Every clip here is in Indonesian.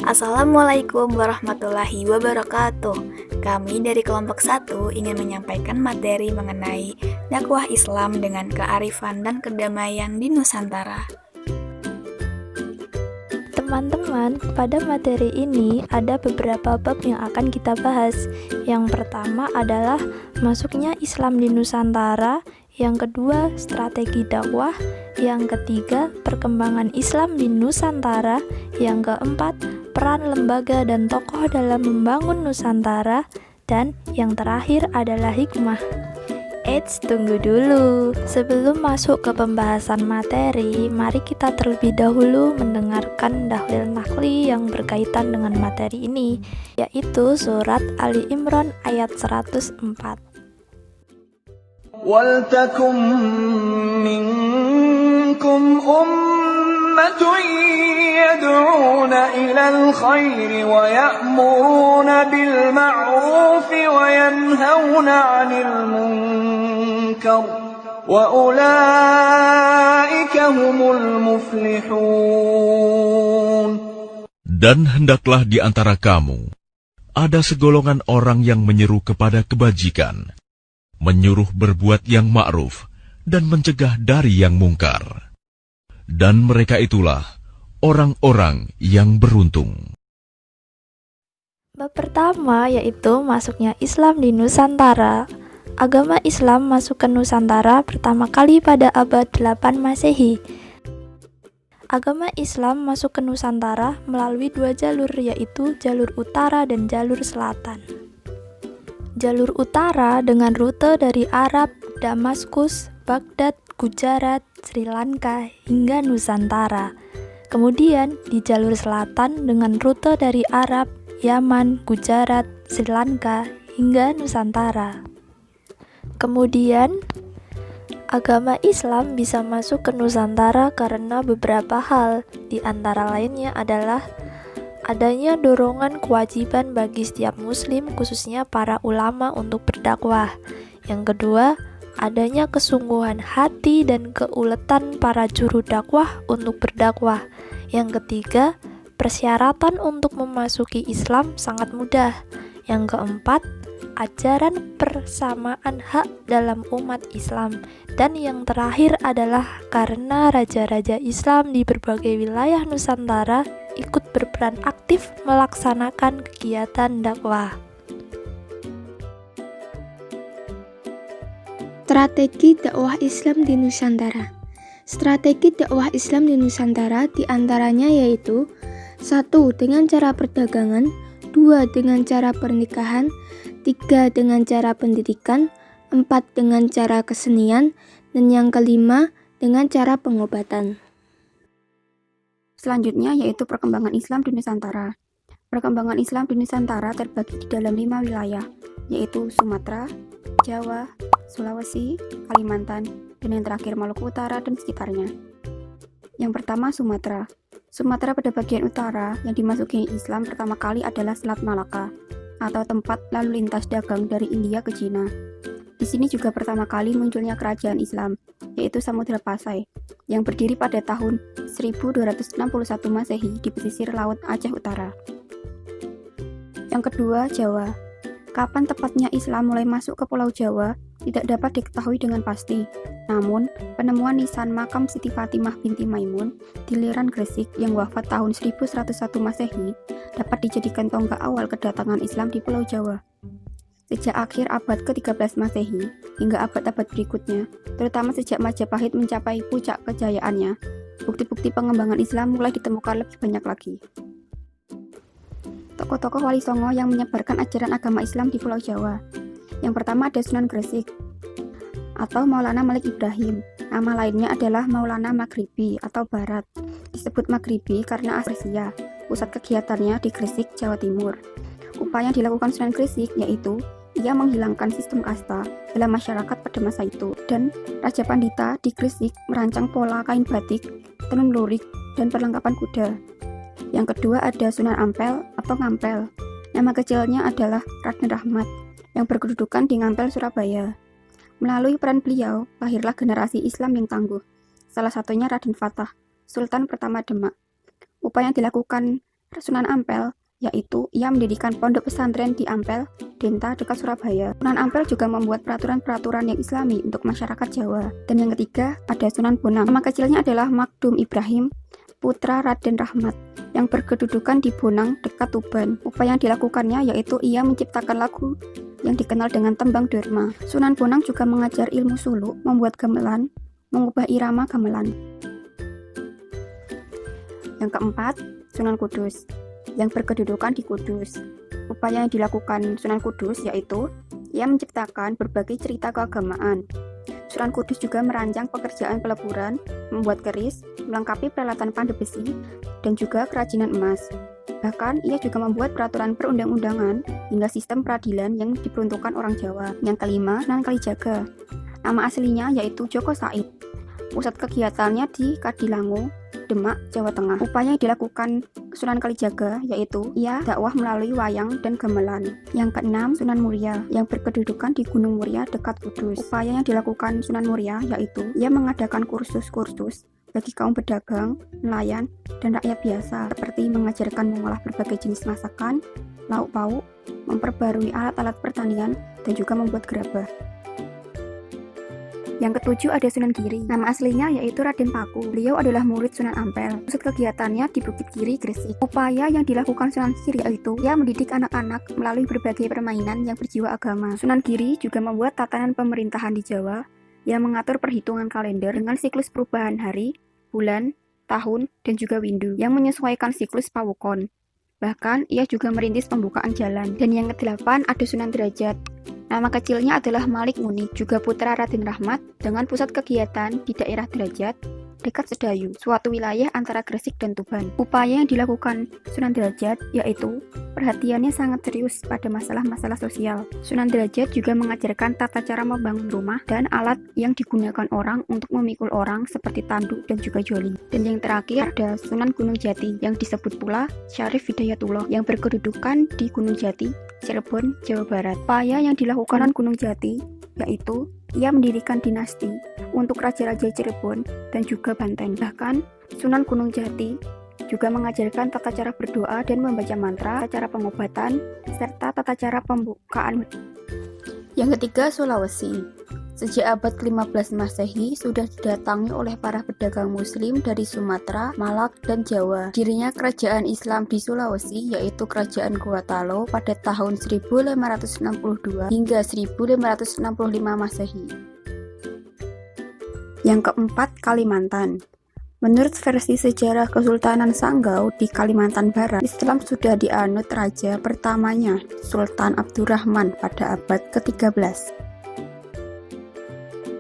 Assalamualaikum warahmatullahi wabarakatuh. Kami dari kelompok 1 ingin menyampaikan materi mengenai dakwah Islam dengan kearifan dan kedamaian di Nusantara. Teman-teman, pada materi ini ada beberapa bab yang akan kita bahas. Yang pertama adalah masuknya Islam di Nusantara, yang kedua strategi dakwah, yang ketiga perkembangan Islam di Nusantara, yang keempat peran lembaga dan tokoh dalam membangun Nusantara, dan yang terakhir adalah hikmah. Eits, tunggu dulu. Sebelum masuk ke pembahasan materi, mari kita terlebih dahulu mendengarkan dahlil nakli yang berkaitan dengan materi ini, yaitu surat Ali Imran ayat 104. وَلْتَكُن مِّنكُمْ أُمَّةٌ يَدْعُونَ إِلَى الْخَيْرِ وَيَأْمُرُونَ بِالْمَعْرُوفِ وَيَنْهَوْنَ عَنِ الْمُنكَرِ وَأُولَٰئِكَ هُمُ الْمُفْلِحُونَ. Dan hendaklah di antara kamu ada segolongan orang yang menyeru kepada kebajikan, menyuruh berbuat yang ma'ruf, dan mencegah dari yang mungkar. Dan mereka itulah orang-orang yang beruntung. Bab pertama yaitu masuknya Islam di Nusantara. Agama Islam masuk ke Nusantara pertama kali pada abad 8 Masehi. Agama Islam masuk ke Nusantara melalui dua jalur, yaitu jalur utara dan jalur selatan. Jalur utara dengan rute dari Arab, Damaskus, Baghdad, Gujarat, Sri Lanka, hingga Nusantara. Kemudian di jalur selatan dengan rute dari Arab, Yaman, Gujarat, Sri Lanka, hingga Nusantara. Kemudian agama Islam bisa masuk ke Nusantara karena beberapa hal, di antara lainnya adalah adanya dorongan kewajiban bagi setiap muslim, khususnya para ulama, untuk berdakwah. Yang kedua, adanya kesungguhan hati dan keuletan para juru dakwah untuk berdakwah. Yang ketiga, persyaratan untuk memasuki Islam sangat mudah. Yang keempat, ajaran persamaan hak dalam umat Islam. Dan yang terakhir adalah karena raja-raja Islam di berbagai wilayah Nusantara ikut berperan aktif melaksanakan kegiatan dakwah. Strategi dakwah Islam di Nusantara. Strategi dakwah Islam di Nusantara diantaranya yaitu 1. Dengan cara perdagangan, 2. Dengan cara pernikahan, 3. Dengan cara pendidikan, 4. Dengan cara kesenian, dan yang kelima dengan cara pengobatan. Selanjutnya yaitu perkembangan Islam di Nusantara. Perkembangan Islam di Nusantara terbagi di dalam 5 wilayah, yaitu Sumatera, Jawa, Sulawesi, Kalimantan, dan yang terakhir Maluku Utara dan sekitarnya. Yang pertama, Sumatera. Sumatera pada bagian utara yang dimasuki Islam pertama kali adalah Selat Malaka, atau tempat lalu lintas dagang dari India ke Cina. Di sini juga pertama kali munculnya kerajaan Islam, yaitu Samudra Pasai, yang berdiri pada tahun 1261 Masehi di pesisir Laut Aceh Utara. Yang kedua, Jawa. Kapan tepatnya Islam mulai masuk ke Pulau Jawa tidak dapat diketahui dengan pasti. Namun, penemuan nisan makam Siti Fatimah binti Maimun di Liran Gresik yang wafat tahun 1101 Masehi dapat dijadikan tonggak awal kedatangan Islam di Pulau Jawa. Sejak akhir abad ke-13 Masehi hingga abad-abad berikutnya, terutama sejak Majapahit mencapai puncak kejayaannya, bukti-bukti pengembangan Islam mulai ditemukan lebih banyak lagi. Tokoh-tokoh Wali Songo yang menyebarkan ajaran agama Islam di Pulau Jawa. Yang pertama ada Sunan Gresik atau Maulana Malik Ibrahim. Nama lainnya adalah Maulana Maghribi atau Barat. Disebut Maghribi karena Asia. Pusat kegiatannya di Gresik, Jawa Timur. Upaya yang dilakukan Sunan Gresik yaitu ia menghilangkan sistem kasta dalam masyarakat pada masa itu, dan Raja Pandita di Gresik merancang pola kain batik, tenun lurik, dan perlengkapan kuda. Yang kedua ada Sunan Ampel atau Ngampel. Nama kecilnya adalah Raden Rahmat yang berkedudukan di Ngampel, Surabaya. Melalui peran beliau, lahirlah generasi Islam yang tangguh. Salah satunya Raden Fatah, Sultan pertama Demak. Upaya yang dilakukan Sunan Ampel, yaitu ia mendirikan pondok pesantren di Ampel, Denta dekat Surabaya. Sunan Ampel juga membuat peraturan-peraturan yang islami untuk masyarakat Jawa. Dan yang ketiga ada Sunan Bonang. Nama kecilnya adalah Magdum Ibrahim, putra Raden Rahmat, yang berkedudukan di Bonang dekat Tuban. Upaya yang dilakukannya yaitu ia menciptakan lagu yang dikenal dengan tembang Dharma. Sunan Bonang juga mengajar ilmu suluk, membuat gamelan, mengubah irama gamelan. Yang keempat, Sunan Kudus, yang berkedudukan di Kudus. Upaya yang dilakukan Sunan Kudus yaitu ia menciptakan berbagai cerita keagamaan. Sunan Kudus juga merancang pekerjaan peleburan, membuat keris, melengkapi peralatan pandai besi, dan juga kerajinan emas. Bahkan, ia juga membuat peraturan perundang-undangan hingga sistem peradilan yang diperuntukkan orang Jawa. Yang kelima, Sunan Kalijaga. Nama aslinya yaitu Joko Said. Pusat kegiatannya di Kadilango, Demak, Jawa Tengah. Upaya yang dilakukan Sunan Kalijaga yaitu ia dakwah melalui wayang dan gamelan. Yang keenam, Sunan Muria, yang berkedudukan di Gunung Muria dekat Kudus. Upaya yang dilakukan Sunan Muria yaitu ia mengadakan kursus-kursus bagi kaum pedagang, nelayan, dan rakyat biasa, seperti mengajarkan mengolah berbagai jenis masakan, lauk pauk, memperbarui alat-alat pertanian, dan juga membuat gerabah. Yang ketujuh ada Sunan Giri. Nama aslinya yaitu Raden Paku. Beliau adalah murid Sunan Ampel. Pusat kegiatannya di Bukit Giri, Gresik. Upaya yang dilakukan Sunan Giri yaitu ia mendidik anak-anak melalui berbagai permainan yang berjiwa agama. Sunan Giri juga membuat tatanan pemerintahan di Jawa yang mengatur perhitungan kalender dengan siklus perubahan hari, bulan, tahun, dan juga windu yang menyesuaikan siklus pawukon. Bahkan, ia juga merintis pembukaan jalan. Dan yang kedelapan ada Sunan Derajat. Nama kecilnya adalah Malik Muni, juga putra Raden Rahmat, dengan pusat kegiatan di daerah Derajat, dekat Sedayu, suatu wilayah antara Gresik dan Tuban. Upaya yang dilakukan Sunan Derajat yaitu perhatiannya sangat serius pada masalah-masalah sosial. Sunan Derajat juga mengajarkan tata cara membangun rumah dan alat yang digunakan orang untuk memikul orang seperti tanduk dan juga joli. Dan yang terakhir ada Sunan Gunung Jati yang disebut pula Syarif Hidayatullah yang berkedudukan di Gunung Jati, Cirebon, Jawa Barat. Upaya yang dilakukan Gunung Jati yaitu ia mendirikan dinasti untuk raja-raja Cirebon dan juga Banten. Bahkan Sunan Gunung Jati juga mengajarkan tata cara berdoa dan membaca mantra, tata cara pengobatan, serta tata cara pembukaan. Yang ketiga, Sulawesi. Sejak abad ke-15 Masehi sudah didatangi oleh para pedagang muslim dari Sumatera, Malak, dan Jawa. Dirinya kerajaan Islam di Sulawesi yaitu Kerajaan Gorontalo pada tahun 1562 hingga 1565 Masehi. Yang keempat, Kalimantan. Menurut versi sejarah Kesultanan Sanggau di Kalimantan Barat, Islam sudah dianut raja pertamanya, Sultan Abdurrahman pada abad ke-13.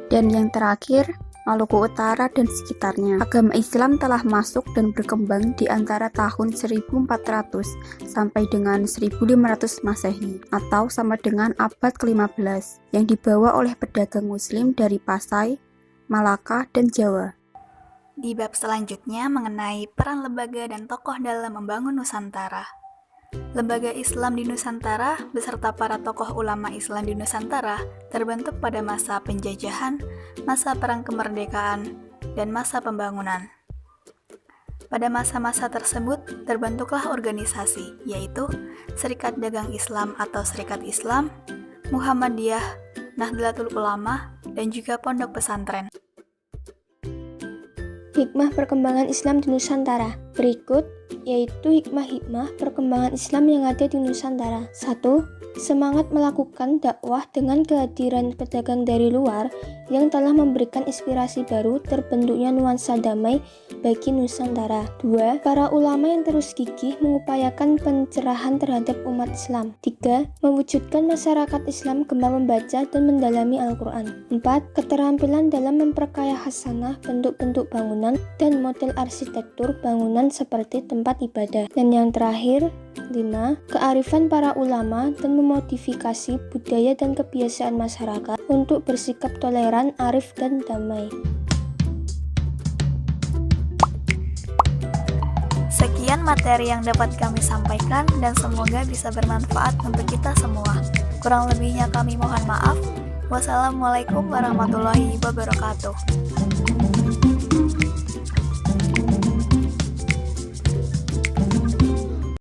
Dan yang terakhir, Maluku Utara dan sekitarnya. Agama Islam telah masuk dan berkembang di antara tahun 1400 sampai dengan 1500 Masehi atau sama dengan abad ke-15 yang dibawa oleh pedagang muslim dari Pasai, Malaka, dan Jawa. Di bab selanjutnya mengenai peran lembaga dan tokoh dalam membangun Nusantara. Lembaga Islam di Nusantara beserta para tokoh ulama Islam di Nusantara terbentuk pada masa penjajahan, masa perang kemerdekaan, dan masa pembangunan. Pada masa-masa tersebut terbentuklah organisasi, yaitu Serikat Dagang Islam atau Serikat Islam, Muhammadiyah, Nahdlatul Ulama, dan juga pondok pesantren. Hikmah perkembangan Islam di Nusantara. Berikut yaitu hikmah-hikmah perkembangan Islam yang ada di Nusantara. 1. Semangat melakukan dakwah dengan kehadiran pedagang dari luar yang telah memberikan inspirasi baru terbentuknya nuansa damai bagi Nusantara. 2. Para ulama yang terus gigih mengupayakan pencerahan terhadap umat Islam. 3. Mewujudkan masyarakat Islam gemar membaca dan mendalami Al-Quran. 4. Keterampilan dalam memperkaya khasanah bentuk-bentuk bangunan dan model arsitektur bangunan seperti tempat ibadah. Dan yang terakhir, 5. Kearifan para ulama dan memodifikasi budaya dan kebiasaan masyarakat untuk bersikap toleran, arif, dan damai. Sekian materi yang dapat kami sampaikan dan semoga bisa bermanfaat untuk kita semua. Kurang lebihnya kami mohon maaf. Wassalamualaikum warahmatullahi wabarakatuh.